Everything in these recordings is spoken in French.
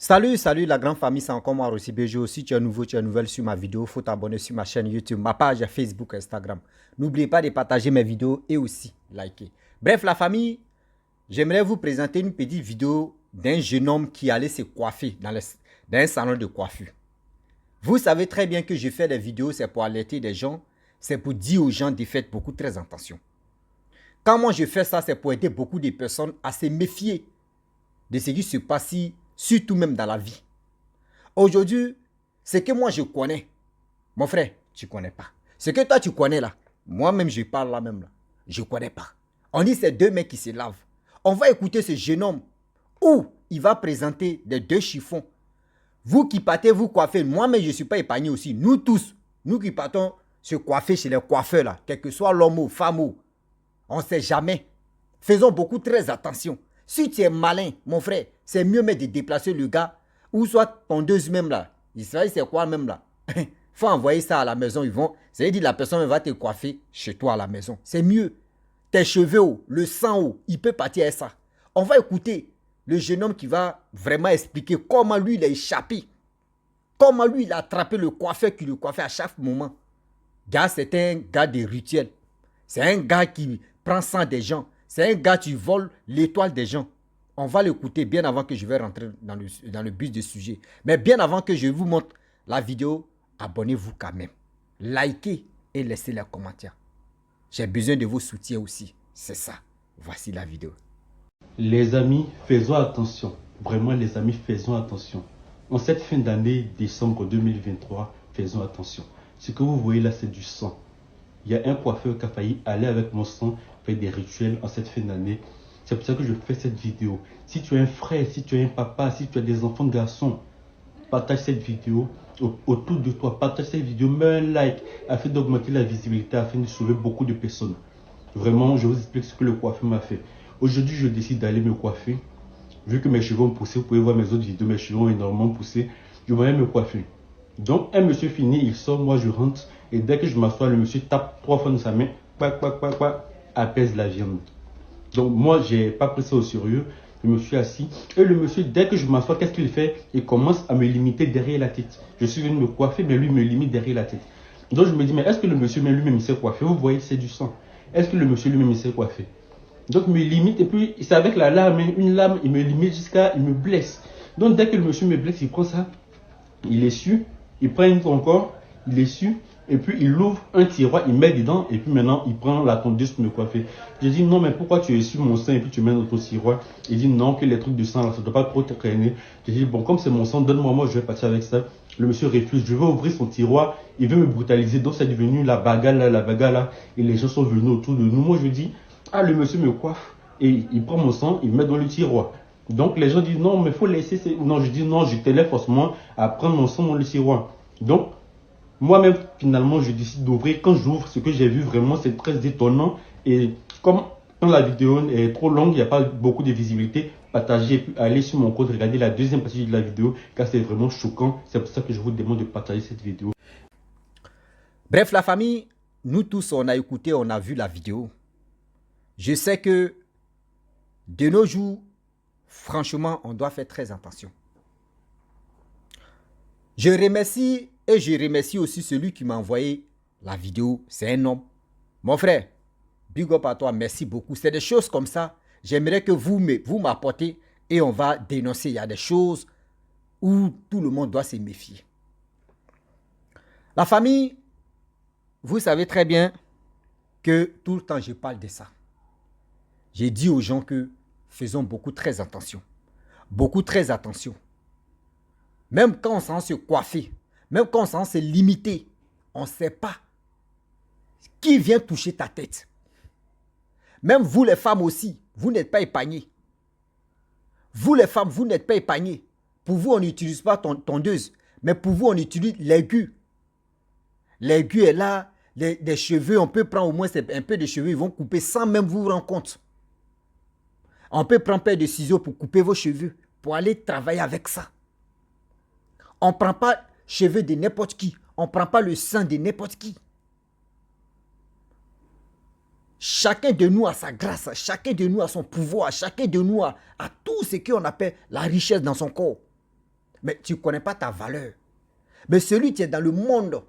Salut la grande famille, c'est encore moi Rossi Bejo. Si tu es nouveau, tu es nouvelle sur ma vidéo, il faut t'abonner sur ma chaîne YouTube, ma page Facebook, Instagram. N'oubliez pas de partager mes vidéos et aussi liker. Bref, la famille, j'aimerais vous présenter une petite vidéo d'un jeune homme qui allait se coiffer dans un salon de coiffure. Vous savez très bien que je fais des vidéos, c'est pour alerter des gens, c'est pour dire aux gens de faire beaucoup très attention. Quand moi je fais ça, c'est pour aider beaucoup de personnes à se méfier de ce qui se passe ici, surtout même dans la vie. Aujourd'hui, ce que moi je connais, mon frère, tu ne connais pas. Ce que toi tu connais là, moi-même je parle là même là, je ne connais pas. On dit c'est deux mecs qui se lavent. On va écouter ce jeune homme où il va présenter des deux chiffons. Vous qui partez vous coiffer, moi-même je ne suis pas épargné aussi. Nous tous, nous qui partons se coiffer chez les coiffeurs là, quel que soit l'homme ou femme ou, on ne sait jamais. Faisons beaucoup très attention. Si tu es malin, mon frère, c'est mieux de déplacer le gars ou soit tondeuse même là. Israël, c'est quoi même là? Faut envoyer ça à la maison. C'est-à-dire la personne va te coiffer chez toi à la maison. C'est mieux. Tes cheveux, le sang, il peut partir avec ça. On va écouter le jeune homme qui va vraiment expliquer comment lui il a échappé. Comment lui il a attrapé le coiffeur qui le coiffait à chaque moment. Gars, c'est un gars de rituel. C'est un gars qui prend sang des gens. C'est un gars qui vole l'étoile des gens. On va l'écouter bien avant que je vais rentrer dans le but du sujet. Mais bien avant que je vous montre la vidéo, abonnez-vous quand même. Likez et laissez les commentaires. J'ai besoin de vos soutiens aussi. C'est ça. Voici la vidéo. Les amis, faisons attention. Vraiment, les amis, faisons attention. En cette fin d'année, décembre 2023, faisons attention. Ce que vous voyez là, c'est du sang. Il y a un coiffeur qui a failli aller avec mon sang faire des rituels en cette fin d'année. C'est pour ça que je fais cette vidéo. Si tu as un frère, si tu as un papa, si tu as des enfants garçons, partage cette vidéo autour de toi. Partage cette vidéo, mets un like afin d'augmenter la visibilité, afin de sauver beaucoup de personnes. Vraiment, je vous explique ce que le coiffeur m'a fait. Aujourd'hui, je décide d'aller me coiffer. Vu que mes cheveux ont poussé, vous pouvez voir mes autres vidéos, mes cheveux ont énormément poussé. Je vais me coiffer. Donc, un monsieur finit, il sort, moi je rentre. Et dès que je m'assois, le monsieur tape 3 fois dans sa main, apaise la viande. Donc, moi, j'ai pas pris ça au sérieux. Je me suis assis. Et le monsieur, dès que je m'assois, qu'est-ce qu'il fait? Il commence à me limiter derrière la tête. Je suis venu me coiffer, mais lui me limite derrière la tête. Donc, je me dis, mais est-ce que le monsieur lui-même il s'est coiffé? Vous voyez, c'est du sang. Est-ce que le monsieur lui-même il s'est coiffé? Donc, il me limite. Et puis, c'est avec la lame, hein, une lame, il me limite jusqu'à, il me blesse. Donc, dès que le monsieur me blesse, il prend ça, il essuie, il prend encore, il essuie, et puis il ouvre un tiroir, il met dedans, et puis maintenant il prend la tondeuse pour me coiffer. Je dis non, mais pourquoi tu essuies mon sang et puis tu mets dans ton tiroir? Il dit non, que les trucs de sang là, ça ne doit pas trop te traîner. Je dis bon, comme c'est mon sang, donne-moi, moi je vais partir avec ça. Le monsieur refuse, je vais ouvrir son tiroir, il veut me brutaliser, donc c'est devenu la bagarre là, et les gens sont venus autour de nous. Moi je dis, ah, le monsieur me coiffe, et il prend mon sang, il met dans le tiroir. Donc les gens disent non, mais il faut laisser. Non, je dis non, je te laisse forcément à prendre mon sang dans le tiroir. Donc, moi-même, finalement, je décide d'ouvrir. Quand j'ouvre, ce que j'ai vu vraiment, c'est très étonnant. Et comme quand la vidéo est trop longue, il n'y a pas beaucoup de visibilité, partagez et puis allez sur mon compte, regardez la deuxième partie de la vidéo, car c'est vraiment choquant. C'est pour ça que je vous demande de partager cette vidéo. Bref, la famille, nous tous, on a écouté, on a vu la vidéo. Je sais que de nos jours, franchement, on doit faire très attention. Je remercie et je remercie aussi celui qui m'a envoyé la vidéo. C'est un homme. Mon frère, big up à toi, merci beaucoup. C'est des choses comme ça. J'aimerais que vous m'apportez et on va dénoncer. Il y a des choses où tout le monde doit se méfier. La famille, vous savez très bien que tout le temps je parle de ça. J'ai dit aux gens que faisons beaucoup très attention. Beaucoup très attention. Même quand on s'en se coiffer, même quand on s'en se limiter, on ne sait pas qui vient toucher ta tête. Même vous les femmes aussi, vous n'êtes pas épargnés. Vous les femmes, vous n'êtes pas épargnés. Pour vous, on n'utilise pas tondeuse, mais pour vous, on utilise l'aigu. L'aigu est là, des cheveux, on peut prendre au moins un peu de cheveux, ils vont couper sans même vous rendre compte. On peut prendre un paire de ciseaux pour couper vos cheveux, pour aller travailler avec ça. On ne prend pas cheveux de n'importe qui. On ne prend pas le sang de n'importe qui. Chacun de nous a sa grâce. Chacun de nous a son pouvoir. Chacun de nous a tout ce qu'on appelle la richesse dans son corps. Mais tu ne connais pas ta valeur. Mais celui qui est dans le monde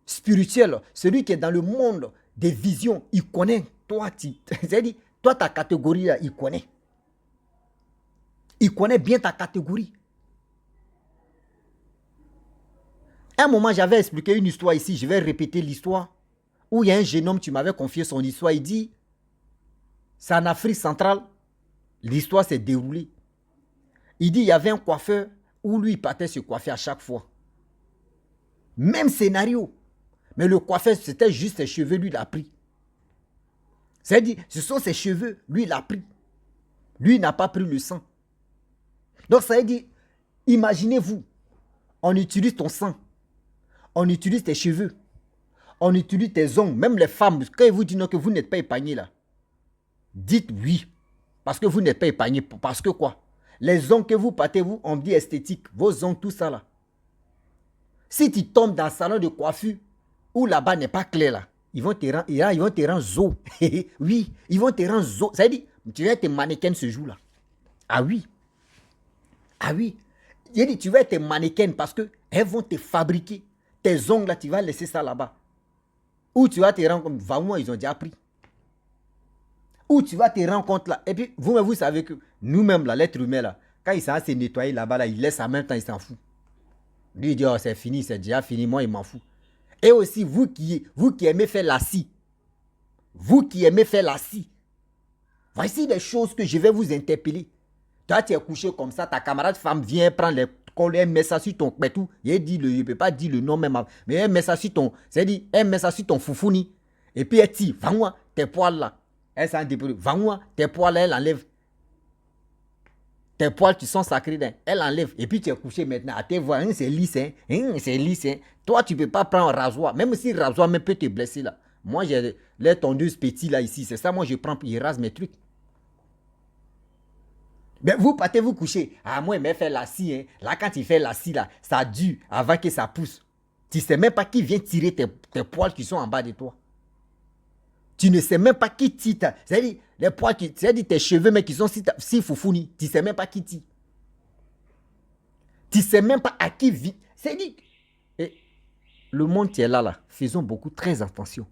spirituel, celui qui est dans le monde des visions, il connaît. Toi, c'est-à-dire, toi, ta catégorie, là, il connaît. Il connaît bien ta catégorie. À un moment, j'avais expliqué une histoire ici. Je vais répéter l'histoire. Où il y a un jeune homme, tu m'avais confié son histoire. Il dit, c'est en Afrique centrale. L'histoire s'est déroulée. Il dit, il y avait un coiffeur où lui, il partait se coiffer à chaque fois. Même scénario. Mais le coiffeur, c'était juste ses cheveux, lui, il a pris. C'est-à-dire, ce sont ses cheveux, lui, il a pris. Lui, il n'a pas pris le sang. Donc, ça veut dire, imaginez-vous, on utilise ton sang, on utilise tes cheveux, on utilise tes ongles, même les femmes, quand ils vous disent non, que vous n'êtes pas épargnés là, dites oui, parce que vous n'êtes pas épargnés. Parce que quoi? Les ongles que vous partez, vous, on dit esthétique, vos ongles, tout ça là. Si tu tombes dans un salon de coiffure, où là-bas n'est pas clair là, ils vont te rendre zo. Oui, ils vont te rendre zo. Ça veut dire, tu vas être mannequin ce jour-là. Ah oui. Ah oui. J'ai dit, tu vas être mannequin parce qu'elles vont te fabriquer. Tes ongles là, tu vas laisser ça là-bas. Ou tu vas te rendre compte, vraiment, ils ont déjà pris. Ou tu vas te rendre compte là. Et puis, vous savez que nous-mêmes, là, l'être humain là, quand il s'en va se nettoyer là-bas, là, il laisse en même temps, il s'en fout. Lui, il dit, oh, c'est fini, c'est déjà fini, moi, il m'en fout. Et aussi, vous qui aimez faire la scie, voici des choses que je vais vous interpeller. Toi, tu es couché comme ça, ta camarade femme vient prendre les collets, elle met ça sur ton pétou. Il ne peut pas dire le nom même, mais elle met ça sur ton, c'est-à-dire, elle met ça sur ton foufouni. Et puis elle dit, va-moi, tes poils là. Elle s'en dépose, va-moi, tes poils là, elle enlève. Tes poils, tu sens sacrés, elle enlève. Et puis tu es couché maintenant, à tes voix, c'est lisse, c'est lisse. Toi, tu ne peux pas prendre un rasoir, même si le rasoir peut te blesser là. Moi, j'ai les tondeuses petits là ici, c'est ça, moi je prends, il rase mes trucs. Mais vous partez vous coucher. Ah, moi, il m'a fait la scie. Hein. Là, quand il fait la scie, là, ça dure avant que ça pousse. Tu ne sais même pas qui vient tirer tes poils qui sont en bas de toi. Tu ne sais même pas qui tire. C'est-à-dire, les poils, c'est-à-dire tes cheveux, mais qui sont si foufounis. Tu ne sais même pas qui tire. Tu ne sais même pas à qui vit. C'est-à-dire, le monde qui est là, faisons beaucoup, très attention.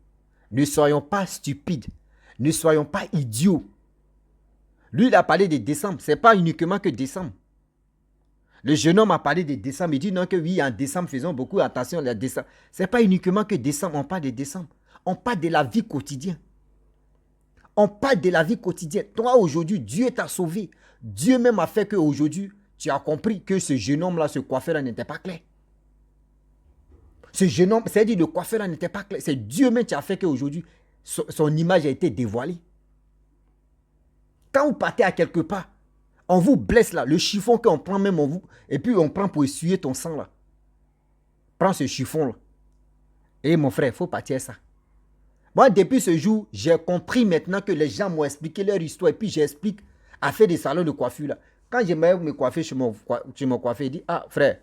Ne soyons pas stupides. Ne soyons pas idiots. Lui, il a parlé de décembre. Ce n'est pas uniquement que décembre. Le jeune homme a parlé de décembre. Il dit non que oui, en décembre, faisons beaucoup attention à décembre. Ce n'est pas uniquement que décembre. On parle de décembre. On parle de la vie quotidienne. On parle de la vie quotidienne. Toi, aujourd'hui, Dieu t'a sauvé. Dieu même a fait qu'aujourd'hui, tu as compris que ce jeune homme-là, ce coiffeur-là n'était pas clair. Ce jeune homme, c'est-à-dire le coiffeur-là n'était pas clair. C'est Dieu même qui a fait qu'aujourd'hui, son image a été dévoilée. Quand vous partez à quelque part, on vous blesse là, le chiffon qu'on prend même, et puis on prend pour essuyer ton sang là. Prends ce chiffon là. Et mon frère, il faut partir ça. Moi, depuis ce jour, j'ai compris maintenant que les gens m'ont expliqué leur histoire, et puis j'explique à faire des salons de coiffure là. Quand j'aimerais me coiffer chez mon coiffeur, il dit, ah frère,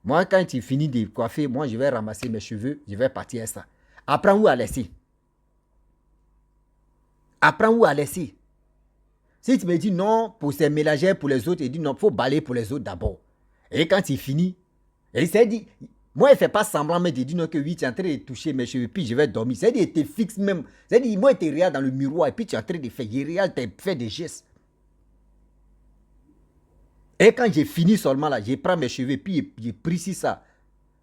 moi quand tu finis de coiffer, moi je vais ramasser mes cheveux, je vais partir à ça. Apprends où à laisser. Apprends où à laisser. Si tu me dis non pour ces mélangères pour les autres, il dit non, il faut balayer pour les autres d'abord. Et quand il finit, il s'est dit, moi il ne fait pas semblant, mais il dit non que oui, tu es en train de toucher mes cheveux, puis je vais dormir. C'est-à-dire, il te fixe même. C'est-à-dire, moi il te regarde dans le miroir, et puis tu es en train de faire, il regarde, tu fais des gestes. Et quand j'ai fini seulement là, je prends mes cheveux, puis j'ai pris ça.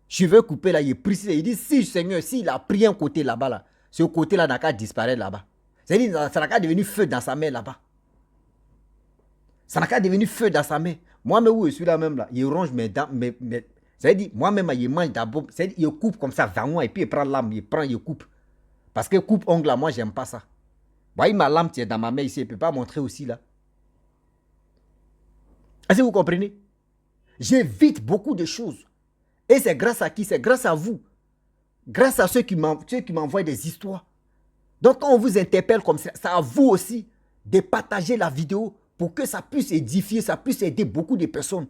Cheveux coupés là, il pris ça. Il dit, si Seigneur, s'il a pris un côté là-bas, là, ce côté-là n'a qu'à disparaître là-bas. C'est-à-dire, ça n'a qu'à devenir feu dans sa main là-bas. Ça n'a qu'à devenir feu dans sa main. Moi-même, où je suis là même, là, il ronge mes dents. C'est-à-dire, moi-même, il mange d'abord. C'est-à-dire, il coupe comme ça, vraiment, et puis il prend l'âme, il coupe. Parce que coupe-ongle, là, moi, j'aime pas ça. Voyez, ma lame, qui est dans ma main ici, il ne peut pas montrer aussi, là. Est-ce que vous comprenez? J'évite beaucoup de choses. Et c'est grâce à qui? C'est grâce à vous. Grâce à ceux qui m'envoient des histoires. Donc, quand on vous interpelle comme ça, c'est à vous aussi de partager la vidéo pour que ça puisse édifier, ça puisse aider beaucoup de personnes.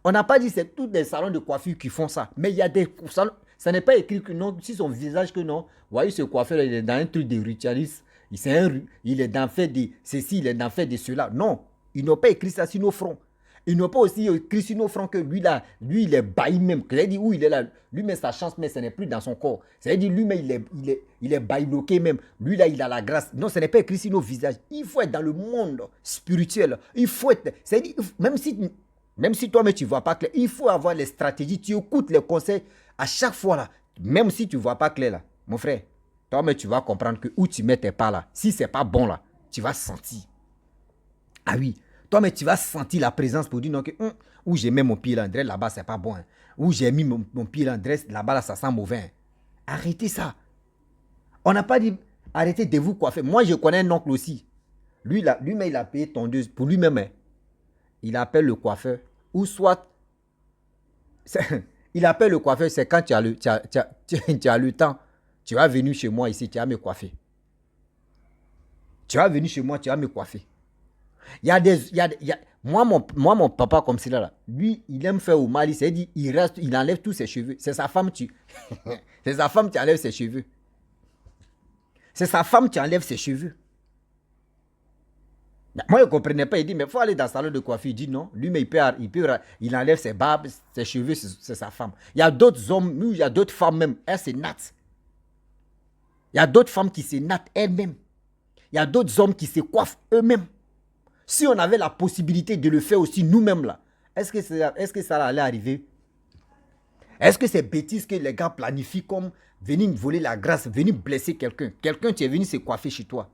On n'a pas dit que c'est tous des salons de coiffure qui font ça. Mais il y a des salons, ça n'est pas écrit que non, si son visage que non. Vous voyez, ce coiffeur, il est dans un truc de ritualiste. Il est dans fait de ceci, il est dans fait de cela. Non, ils n'ont pas écrit ça sur nos fronts. Ils n'ont pas aussi Cristiano Franck, lui là, lui il est bailli même. C'est-à-dire où il est là, lui met sa chance, mais ce n'est plus dans son corps. C'est-à-dire lui mais il est bailloqué même. Lui là, il a la grâce. Non, ce n'est pas Cristiano visage. Il faut être dans le monde spirituel. Il faut être, c'est-à-dire, même si toi mais tu ne vois pas clair, il faut avoir les stratégies. Tu écoutes les conseils à chaque fois là. Même si tu ne vois pas clair là, mon frère, toi mais tu vas comprendre que où tu mets tes pas là, si c'est pas bon là, tu vas sentir. Ah oui. Toi, mais tu vas sentir la présence pour dire non, que où j'ai mis mon pied là, là-bas, c'est pas bon. Hein. Où j'ai mis mon pied là, là-bas, là, ça sent mauvais. Hein. Arrêtez ça. On n'a pas dit arrêtez de vous coiffer. Moi, je connais un oncle aussi. Lui, là, lui-même, il a payé tondeuse. Pour lui-même, hein, il appelle le coiffeur. Ou soit, il appelle le coiffeur, c'est quand tu as le temps. Tu vas venir chez moi ici, tu vas me coiffer. Tu vas venir chez moi, tu vas me coiffer. Moi, mon papa comme c'est là, lui, il aime faire au Mali, c'est-à-dire, il enlève tous ses cheveux. C'est sa femme, c'est sa femme qui enlève ses cheveux. C'est sa femme qui enlève ses cheveux. Moi, je ne comprenais pas. Il dit, mais il faut aller dans le salon de coiffure. Il dit non. Lui, mais il enlève ses barbes, ses cheveux, c'est sa femme. Il y a d'autres hommes, il y a d'autres femmes même. Elles se nattent. Il y a d'autres femmes qui se nattent elles-mêmes. Il y a d'autres hommes qui se coiffent eux-mêmes. Si on avait la possibilité de le faire aussi nous-mêmes là, est-ce que ça allait arriver? Est-ce que c'est bêtise que les gars planifient comme venir voler la grâce, venir blesser quelqu'un? Quelqu'un, tu es venu se coiffer chez toi.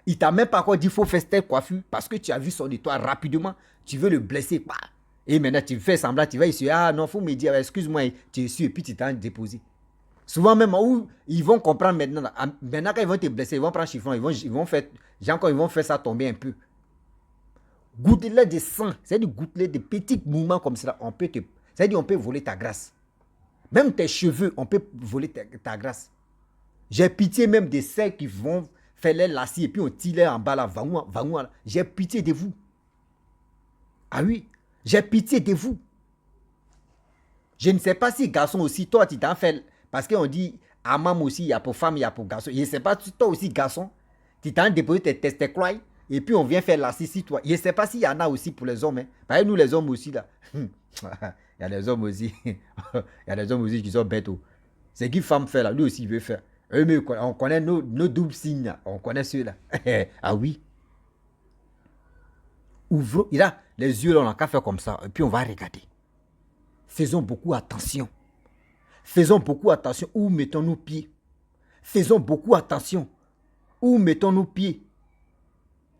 Il t'a même pas encore dit qu'il faut faire telle coiffure parce que tu as vu son étoile rapidement, tu veux le blesser. Et maintenant tu fais semblant, tu vas ici, ah non, il faut me dire, excuse-moi, tu es sûr, et puis tu t'en déposé. Souvent même où ils vont comprendre maintenant, maintenant quand ils vont te blesser, ils vont prendre chiffon, ils vont faire ça tomber un peu. Goûte-les de sang, c'est-à-dire goûte-les de petits mouvements comme ça, c'est-à-dire on peut voler ta grâce. Même tes cheveux, on peut voler ta grâce. J'ai pitié même de celles qui vont faire les lacis et puis on tire les en bas là, va. J'ai pitié de vous. Ah oui, j'ai pitié de vous. Je ne sais pas si garçon aussi, toi tu t'en fais, parce qu'on dit, amam aussi, il y a pour femme, il y a pour garçon. Je ne sais pas si toi aussi garçon, tu t'en déposé tes testicles. Et puis on vient faire la scie toi. Je ne sais pas s'il y en a aussi pour les hommes. Hein. Parce que nous les hommes aussi là. Il y a des hommes aussi. Il y a des hommes aussi qui sont bêtes. C'est qui femme fait là. Lui aussi il veut faire. Eux, mais on connaît nos doubles signes là. On connaît ceux-là. Ah oui. Ouvrons. Il a les yeux là, on n'a qu'à faire comme ça. Et puis on va regarder. Faisons beaucoup attention. Faisons beaucoup attention. Où mettons nos pieds? Faisons beaucoup attention. Où mettons nos pieds?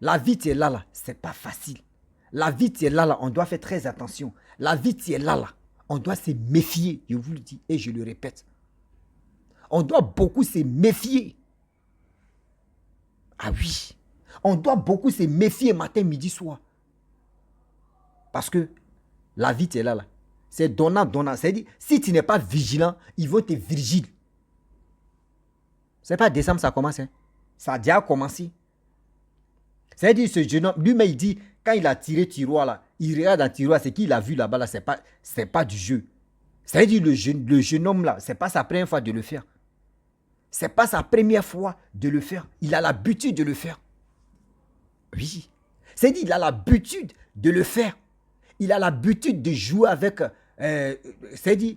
La vie, tu es là, c'est pas facile. La vie, tu es là, on doit faire très attention. La vie, tu es là, on doit se méfier. Je vous le dis et je le répète. On doit beaucoup se méfier. Ah oui. On doit beaucoup se méfier matin, midi, soir. Parce que la vie, tu es là. C'est donnant. C'est-à-dire, si tu n'es pas vigilant, ils vont te vigile. C'est pas décembre, ça commence. Hein. Ça a déjà commencé. C'est-à-dire, ce jeune homme, lui-même, il dit, quand il a tiré tiroir là, il regarde dans le tiroir, ce qu'il a vu là-bas, là, c'est pas du jeu. C'est-à-dire, le jeune homme là, c'est pas sa première fois de le faire. C'est pas sa première fois de le faire. Il a l'habitude de le faire. Oui. C'est-à-dire, il a l'habitude de le faire. Il a l'habitude de jouer avec, c'est-à-dire,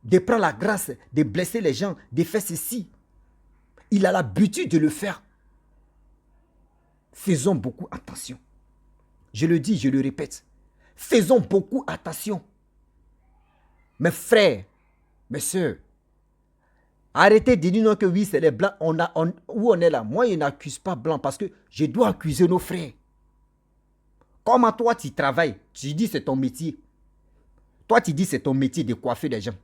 de prendre la grâce, de blesser les gens, de faire ceci. Il a l'habitude de le faire. Faisons beaucoup attention. Je le dis, je le répète. Faisons beaucoup attention. Mes frères, mes soeurs, arrêtez de dire non que oui, c'est les blancs. Où on est là? Moi, je n'accuse pas blanc parce que je dois accuser nos frères. Comment toi, tu travailles? Tu dis c'est ton métier. Toi, tu dis c'est ton métier de coiffer les gens.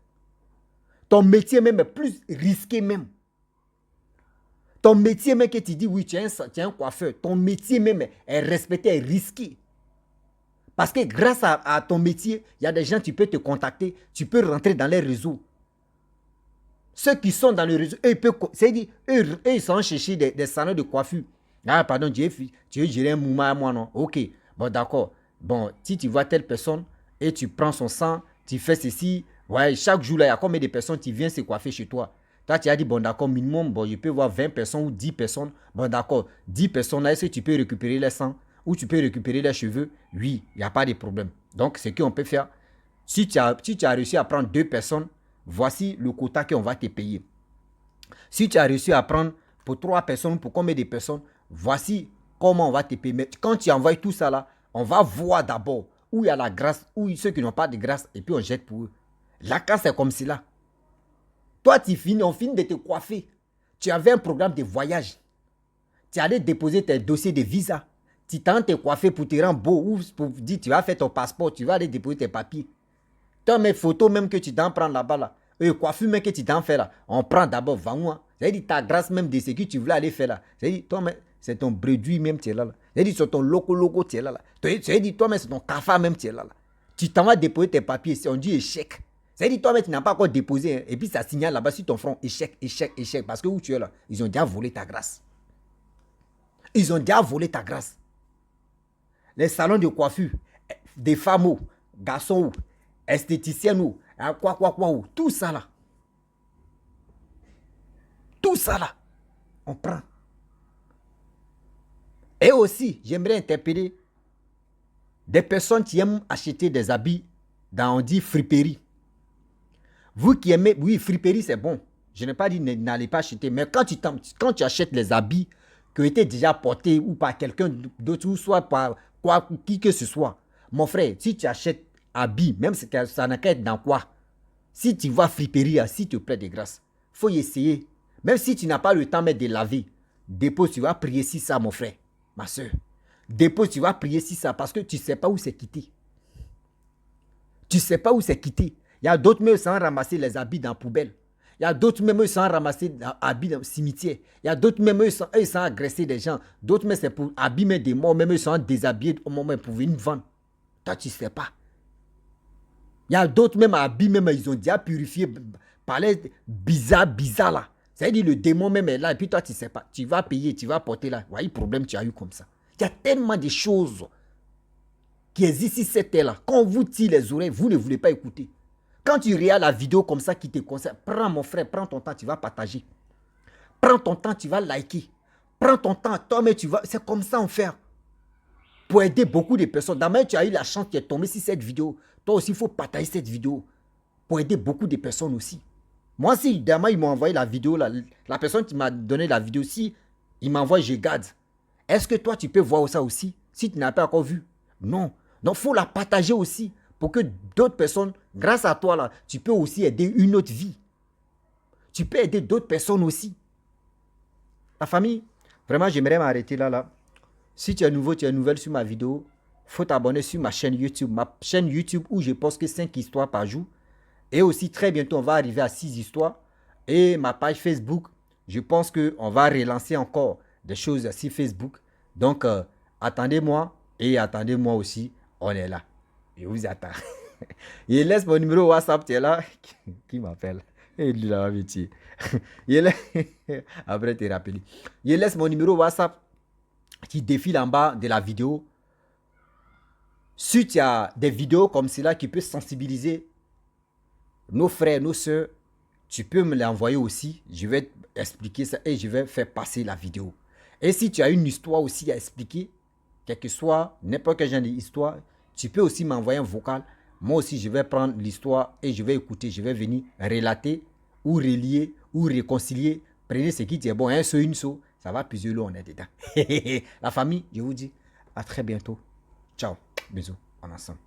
Ton métier même est plus risqué même. Ton métier même que tu dis, oui, tu es un coiffeur. Ton métier même est respecté, est risqué. Parce que grâce à ton métier, il y a des gens, tu peux te contacter, tu peux rentrer dans les réseaux. Ceux qui sont dans le réseau, eux, ils sont chercher des salons de coiffure. Ah, pardon, tu veux gérer un mouvement à moi, non? Ok, bon, d'accord. Bon, si tu vois telle personne et tu prends son sang, tu fais ceci, ouais, chaque jour, là, il y a combien de personnes qui viennent se coiffer chez toi? Toi, tu as dit, bon, d'accord, minimum, bon, je peux voir 20 personnes ou 10 personnes. Bon, d'accord, 10 personnes, là, est-ce que tu peux récupérer les sangs ou tu peux récupérer les cheveux? Oui, il n'y a pas de problème. Donc, ce qu'on peut faire, si tu as réussi à prendre 2 personnes, voici le quota qu'on va te payer. Si tu as réussi à prendre pour 3 personnes, pour combien de personnes, voici comment on va te payer. Mais quand tu envoies tout ça là, on va voir d'abord où il y a la grâce, où ceux qui n'ont pas de grâce, et puis on jette pour eux. La casse est comme cela. Toi, on finit de te coiffer. Tu avais un programme de voyage. Tu allais déposer tes dossiers de visa. Tu t'en t'es coiffé pour te rendre beau ou pour dire tu vas faire ton passeport, tu vas aller déposer tes papiers. Toi, mes photos même que tu t'en prends là-bas, là, coiffure même que tu t'en fais là, on prend d'abord 20 mois. C'est-à-dire ta grâce même de ce que tu voulais aller faire là. C'est-à-dire toi, c'est ton bredouille même tu es là. C'est-à-dire c'est ton loco tu es là. C'est-à-dire toi, c'est ton cafard même tu es là. Tu t'en vas déposer tes papiers, on dit échec. C'est-à-dire toi, tu n'as pas encore déposé. Hein, et puis ça signale là-bas sur ton front, échec. Parce que où tu es là, ils ont déjà volé ta grâce. Ils ont déjà volé ta grâce. Les salons de coiffure, des femmes, garçons, esthéticiennes, quoi, tout ça là. Tout ça là, on prend. Et aussi, j'aimerais interpeller des personnes qui aiment acheter des habits dans, on dit, friperie. Vous qui aimez, oui, friperie c'est bon. Je n'ai pas dit n'allez pas acheter, mais quand tu achètes les habits qui ont été déjà portés ou par quelqu'un d'autre, ou soit par qui que ce soit, mon frère, si tu achètes habits, même si ça n'a qu'à être dans quoi, si tu vas friperie, s'il te plaît de grâce, il faut y essayer. Même si tu n'as pas le temps de laver, dépose, tu vas prier si ça, mon frère, ma soeur. Dépose, tu vas prier si ça, parce que tu ne sais pas où c'est quitté. Tu ne sais pas où c'est quitté. Il y a d'autres même sans ramasser les habits dans la poubelle. Il y a d'autres même sans ramasser les habits dans le cimetière. Il y a d'autres même sans agresser des gens. D'autres même c'est pour abîmer des morts, même sans déshabiller au moment pour venir vendre. Toi, tu ne sais pas. Il y a d'autres même habits, même ils ont déjà purifié par les bizarres là. C'est-à-dire le démon même est là et puis toi, tu ne sais pas. Tu vas payer, tu vas porter là. Voyez le problème que tu as eu comme ça. Il y a tellement de choses qui existent ici, cette terre là. Quand on vous tire les oreilles, vous ne voulez pas écouter. Quand tu regardes la vidéo comme ça qui te concerne, prends mon frère, prends ton temps, tu vas partager. Prends ton temps, tu vas liker. Prends ton temps, toi, mais tu vas. C'est comme ça on fait. Pour aider beaucoup de personnes. D'abord, tu as eu la chance de tomber sur cette vidéo. Toi aussi, il faut partager cette vidéo. Pour aider beaucoup de personnes aussi. Moi, si demain, ils m'ont envoyé la vidéo, la personne qui m'a donné la vidéo, si il m'envoie, je garde. Est-ce que toi, tu peux voir ça aussi? Si tu n'as pas encore vu? Non. Donc, il faut la partager aussi. Pour que d'autres personnes, grâce à toi, là, tu peux aussi aider une autre vie. Tu peux aider d'autres personnes aussi. La famille, vraiment, j'aimerais m'arrêter là. Si tu es nouveau, tu es nouvelle sur ma vidéo, il faut t'abonner sur ma chaîne YouTube. Ma chaîne YouTube où je poste que 5 histoires par jour. Et aussi, très bientôt, on va arriver à 6 histoires. Et ma page Facebook, je pense qu'on va relancer encore des choses sur Facebook. Donc, attendez-moi et attendez-moi aussi. On est là. Je vous attends. Il laisse mon numéro WhatsApp, tu es là. Qui m'appelle? Il l'a habitué. Après, tu es rappelé. Il laisse mon numéro WhatsApp qui défile en bas de la vidéo. Si tu as des vidéos comme cela qui peuvent sensibiliser nos frères, nos soeurs, tu peux me l'envoyer aussi. Je vais expliquer ça et je vais faire passer la vidéo. Et si tu as une histoire aussi à expliquer, quel que soit n'importe quel genre d'histoire, tu peux aussi m'envoyer un vocal. Moi aussi, je vais prendre l'histoire et je vais écouter. Je vais venir relater ou relier ou réconcilier. Prenez ce qui est bon. Un saut, une saut. Ça va plusieurs lots, on est dedans. La famille, je vous dis à très bientôt. Ciao. Bisous. On est ensemble.